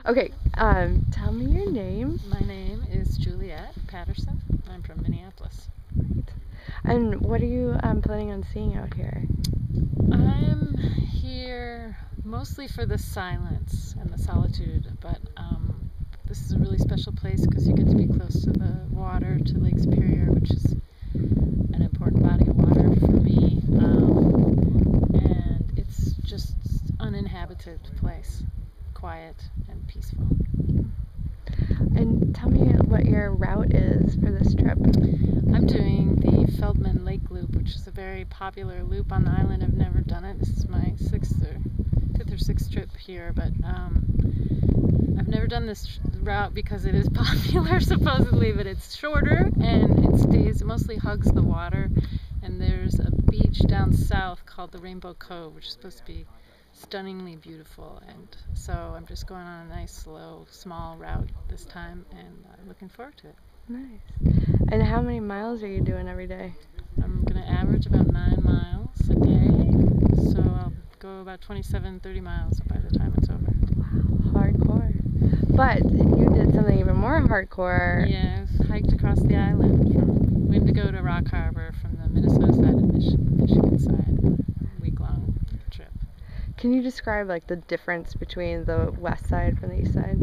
Okay, tell me your name. My name is Juliet Patterson. I'm from Minneapolis. And what are you planning on seeing out here? I'm here mostly for the silence and the solitude, but this is a really special place because you get to be close to the water, to Lake Superior, which is an important body of water for me, and it's just uninhabited place, quiet and peaceful. And tell me what your route is for this trip. I'm doing the Feldman Lake Loop, which is a very popular loop on the island. I've never done it. This is my fifth or sixth trip here, but I've never done this route because it is popular supposedly, but it's shorter and it mostly hugs the water. And there's a beach down south called the Rainbow Cove, which is supposed to be stunningly beautiful, and so I'm just going on a nice, slow, small route this time, and looking forward to it. Nice. And how many miles are you doing every day? I'm going to average about 9 miles a day, so I'll go about 27-30 miles by the time it's over. Wow, hardcore. But you did something even more hardcore. Yeah, I hiked across the island from Windigo to Rock Harbor, from the Minnesota side and Michigan side, week-long trip. Can you describe like the difference between the west side from the east side?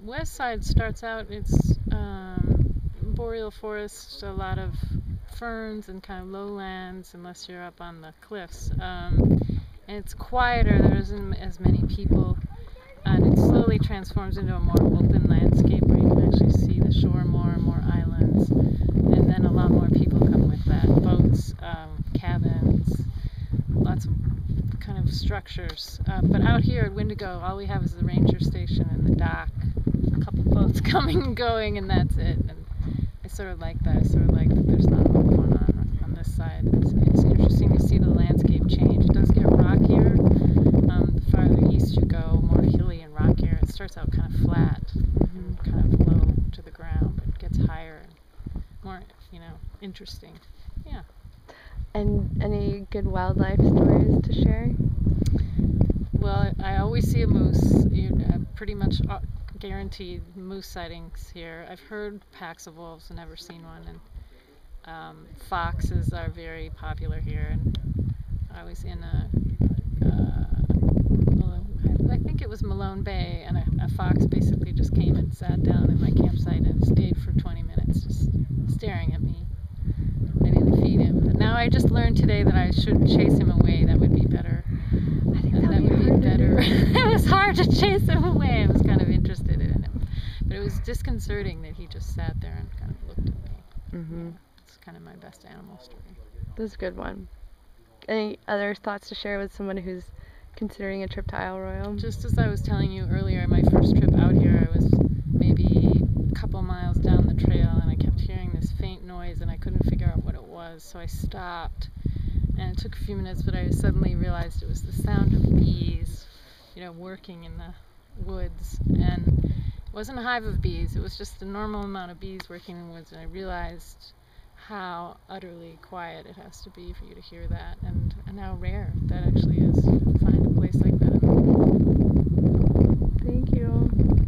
West side starts out, it's boreal forest, a lot of ferns and kind of lowlands unless you're up on the cliffs. And it's quieter, there isn't as many people, and it slowly transforms into a more open landscape where you can actually see the shore more and more islands. And then a lot more people come with that. Boats, cabins, lots of kind of structures. But out here at Windigo, all we have is the ranger station and the dock, a couple boats coming and going, and that's it. And I sort of like that. I sort of like that there's not a lot going on this side. It's interesting to see the landscape change. It does get rockier. The farther east you go, more hilly and rockier. It starts out kind of flat, kind of low to the ground, but it gets higher and more, interesting. Yeah. And any good wildlife stories to share? Well, I always see a moose. You're pretty much guaranteed moose sightings here. I've heard packs of wolves, never seen one, and foxes are very popular here. And I was in I think it was Malone Bay, and a fox basically just came and sat down in my campsite and stayed for 20 minutes just staring at me. I didn't feed him, but now I just learned today that I shouldn't chase him away. That would be better. I think that would be better. It was hard to chase him away. I was kind of interested in him, but it was disconcerting that he just sat there and kind of looked at me. Mm-hmm. It's kind of my best animal story. That's a good one. Any other thoughts to share with someone who's considering a trip to Isle Royale? Just as I was telling you earlier, my first trip out here, I was maybe a couple miles down the trail, and I kept hearing this faint noise, and I couldn't figure out what it was, so I stopped. And it took a few minutes, but I suddenly realized it was the sound of bees, working in the woods. And it wasn't a hive of bees, it was just a normal amount of bees working in the woods, and I realized how utterly quiet it has to be for you to hear that, and how rare that actually is to find a place like